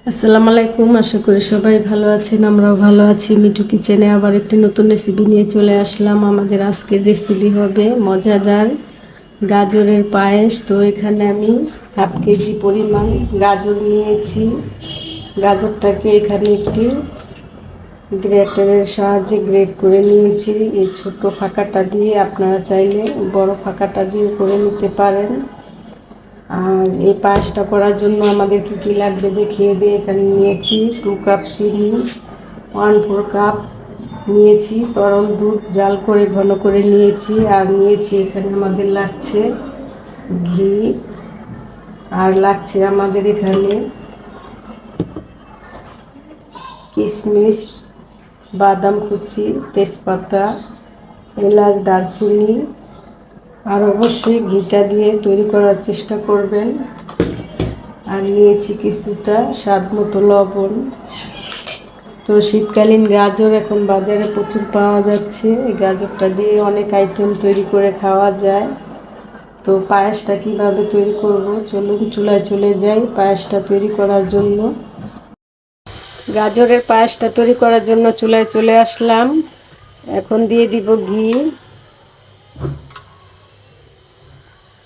আসসালামু আলাইকুম। আশা করি সবাই ভালো আছেন, আমরাও ভালো আছি। মিঠু কিচেনে আবার একটি নতুন রেসিপি নিয়ে চলে আসলাম। আমাদের আজকের রেসিপি হবে মজাদার গাজরের পায়েস। তো এখানে আমি হাফ কেজি পরিমাণ গাজর নিয়েছি। গাজরটাকে এখানে একটি গ্রেটারের সাহায্যে গ্রেট করে নিয়েছি। এই ছোট্ট ফাঁকাটা দিয়ে আপনারা চাইলে বড় ফাঁকাটা দিয়ে করে নিতে পারেন। আর এই পায়েসটা করার জন্য আমাদের কি কি লাগবে দেখিয়ে দিয়ে এখানে নিয়েছি 2 কাপ চিনি, 1/4 কাপ নিয়েছি তরল দুধ, জাল করে ঘন করে নিয়েছি। আর নিয়েছি এখানে আমাদের লাগছে ঘি, আর লাগছে আমাদের এখানে কিশমিশ, বাদাম কুচি, তেজপাতা, এলাচ, দারচিনি। আর অবশ্যই ঘিটা দিয়ে তৈরি করার চেষ্টা করবেন। আর নিয়েছি কিছুটা স্বাদ মতো লবণ। তো শীতকালীন গাজর এখন বাজারে প্রচুর পাওয়া যাচ্ছে। এই গাজরটা দিয়ে অনেক আইটেম তৈরি করে খাওয়া যায়। তো পায়েসটা কিভাবে তৈরি করব চলুন চুলায় চলে যাই পায়েসটা তৈরি করার জন্য। গাজরের পায়েসটা তৈরি করার জন্য চুলায় চলে আসলাম। এখন দিয়ে দিব ঘি।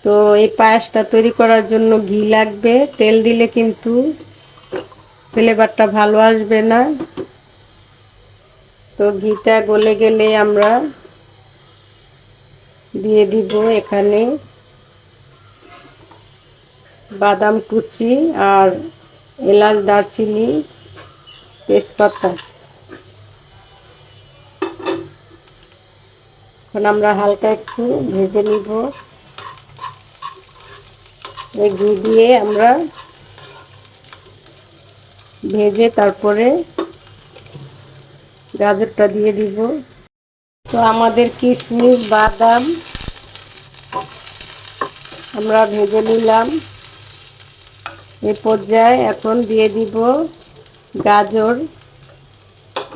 তো এই পায়েসটা তৈরি করার জন্য ঘি লাগবে। তেল দিলে কিন্তু ফ্লেভারটা ভালো আসবে না। তো ঘিটা গলে গেলে আমরা দিয়ে দিব এখানে বাদাম কুচি আর এলাচ, দারচিনি, তেজপাতা। এখন আমরা হালকা একটু ভেজে নিব। এই ঘি দিয়ে আমরা ভেজে তারপরে গাজরটা দিয়ে দিব। তো আমাদের কিশমিশ, বাদাম আমরা ভেজে নিলাম। এই পর্যায়ে এখন দিয়ে দিব গাজর।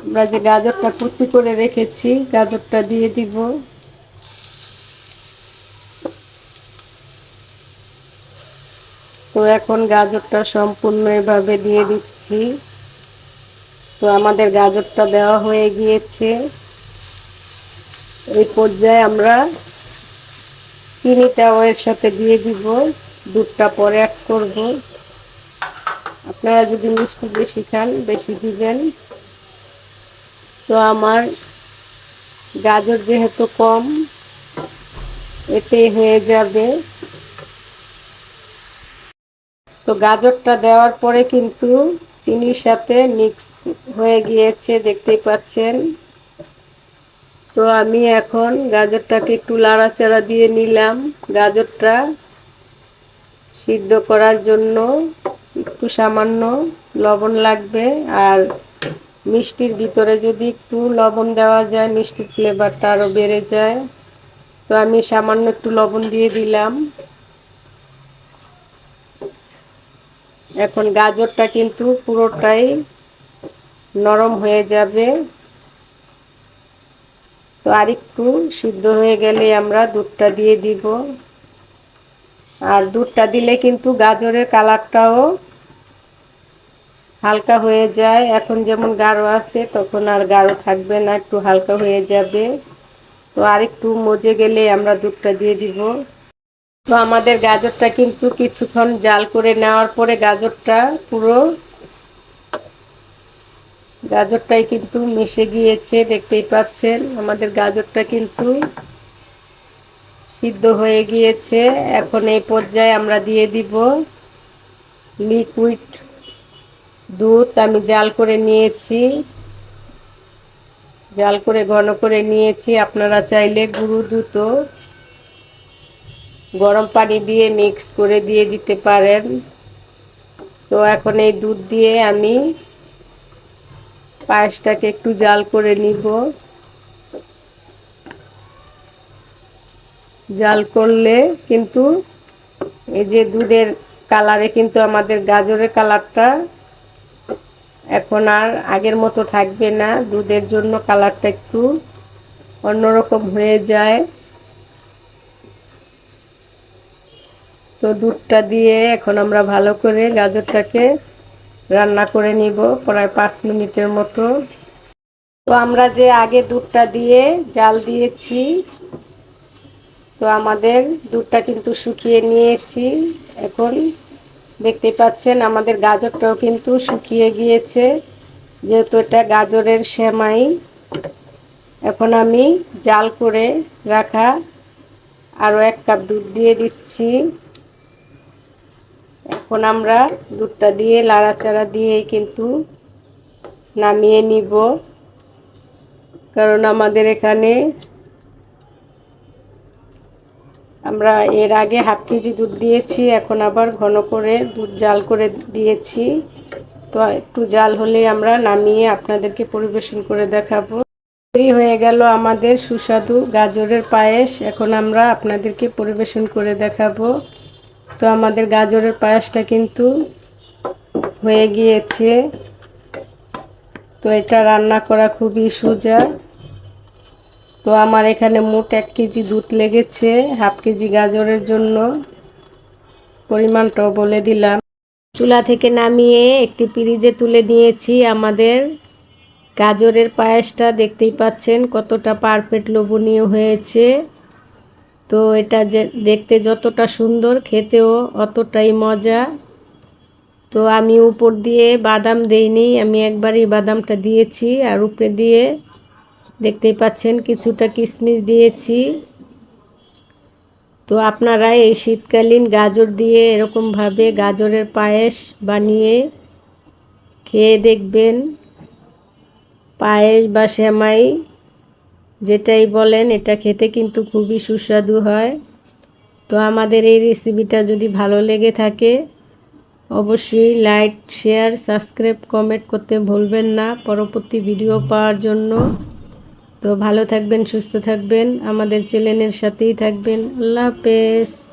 আমরা যে গাজরটা কুচি করে রেখেছি গাজরটা দিয়ে দিব। তো এখন গাজরটা সম্পূর্ণ এভাবে দিয়ে দিচ্ছি। তো আমাদের গাজরটা দেওয়া হয়ে গিয়েছে। এই পর্যায়ে আমরা চিনিটাও এর সাথে দিয়ে দিব। দুধটা পরে অ্যাড করব। আপনারা যদি মিষ্টি বেশি খান বেশি দিবেন। তো আমার গাজর যেহেতু কম, এতেই হয়ে যাবে। তো গাজরটা দেওয়ার পরে কিন্তু চিনির সাথে মিক্স হয়ে গিয়েছে, দেখতেই পাচ্ছেন। তো আমি এখন গাজরটাকে একটু নাড়াচাড়া দিয়ে নিলাম। গাজরটা সিদ্ধ করার জন্য একটু সামান্য লবণ লাগবে। আর মিষ্টির ভিতরে যদি একটু লবণ দেওয়া যায় মিষ্টির ফ্লেভারটা আরও বেড়ে যায়। তো আমি সামান্য একটু লবণ দিয়ে দিলাম। এখন গাজরটা কিন্তু পুরোটাই নরম হয়ে যাবে। তো আরেকটু সিদ্ধ হয়ে গেলে আমরা দুধটা দিয়ে দিব। আর দুধটা দিলে কিন্তু গাজরের কালারটাও হালকা হয়ে যায়। এখন যেমন গাঢ় আছে তখন আর গাঢ় থাকবে না, একটু হালকা হয়ে যাবে। তো আরেকটু মজে গেলে আমরা দুধটা দিয়ে দিব। তো আমাদের গাজরটা কিন্তু কিছুক্ষণ জাল করে নেওয়ার পরে গাজরটাই কিন্তু মিশে গিয়েছে, দেখতেই পাচ্ছেন। আমাদের গাজরটা কিন্তু সিদ্ধ হয়ে গিয়েছে। এখন এই পর্যায়ে আমরা দিয়ে দিব লিকুইড দুধ। আমি জাল করে নিয়েছি, জাল করে ঘন করে নিয়েছি। আপনারা চাইলে গুঁড়ো দুধও গরম পানি দিয়ে মিক্স করে দিয়ে দিতে পারেন। তো এখন এই দুধ দিয়ে আমি পায়েসটাকে একটু জাল করে নিব। জাল করলে কিন্তু এই যে দুধের কালারে কিন্তু আমাদের গাজরের কালারটা এখন আর আগের মতো থাকবে না। দুধের জন্য কালারটা একটু অন্যরকম হয়ে যায়। তো দুধটা দিয়ে এখন আমরা ভালো করে গাজরটাকে রান্না করে নিব প্রায় 5 মিনিটের মতো। তো আমরা যে আগে দুধটা দিয়ে জাল দিয়েছি, তো আমাদের দুধটা কিন্তু শুকিয়ে নিয়েছি। এখন দেখতে পাচ্ছেন আমাদের গাজরটাও কিন্তু শুকিয়ে গিয়েছে, যেহেতু এটা গাজরের সেমাই। এখন আমি জাল করে রাখা আরও 1 কাপ দুধ দিয়ে দিচ্ছি। এখন আমরা দুধটা দিয়ে লাড়াচাড়া দিয়ে কিন্তু নামিয়ে নিব, কারণ আমাদের এখানে আমরা এর আগে হাফ কেজি দুধ দিয়েছি, এখন আবার ঘন করে দুধ জাল করে দিয়েছি। তো একটু জাল হলে আমরা নামিয়ে আপনাদেরকে পরিবেশন করে দেখাবো। তৈরি হয়ে গেল আমাদের সুস্বাদু গাজরের পায়েস। এখন আমরা আপনাদেরকে পরিবেশন করে দেখাবো। তো আমাদের গাজরের পায়েসটা কিন্তু হয়ে গিয়েছে। তো এটা রান্না করা খুবই সোজা। তো আমার এখানে মোট 1 কেজি দুধ লেগেছে হাফ কেজি গাজরের জন্য। পরিমাণটাও বলে দিলাম। চুলা থেকে নামিয়ে একটি পিরিজে তুলে নিয়েছি আমাদের গাজরের পায়েসটা। দেখতেই পাচ্ছেন কতটা পারফেক্ট লোভনীয় হয়েছে। তো এটা যে দেখতে যতটা সুন্দর, খেতেও অতটাই মজা। তো আমি উপর দিয়ে বাদাম দেইনি, আমি একবারই বাদামটা দিয়েছি, আর উপরে দিয়ে দেখতেই পাচ্ছেন কিছুটা কিশমিশ দিয়েছি। তো আপনারা এই শীতকালীন গাজর দিয়ে এরকমভাবে গাজরের পায়েস বানিয়ে খেয়ে দেখবেন। পায়েস বা সেমাই যেটাই বলেন, এটা খেতে কিন্তু খুবই সুস্বাদু হয়। তো আমাদের এই রেসিপিটা যদি ভালো লেগে থাকে অবশ্যই লাইক, শেয়ার, সাবস্ক্রাইব, কমেন্ট করতে ভুলবেন না পরবর্তী ভিডিও পাওয়ার জন্য। তো ভালো থাকবেন, সুস্থ থাকবেন, আমাদের চ্যানেলের সাথেই থাকবেন। আল্লাহ হাফেজ।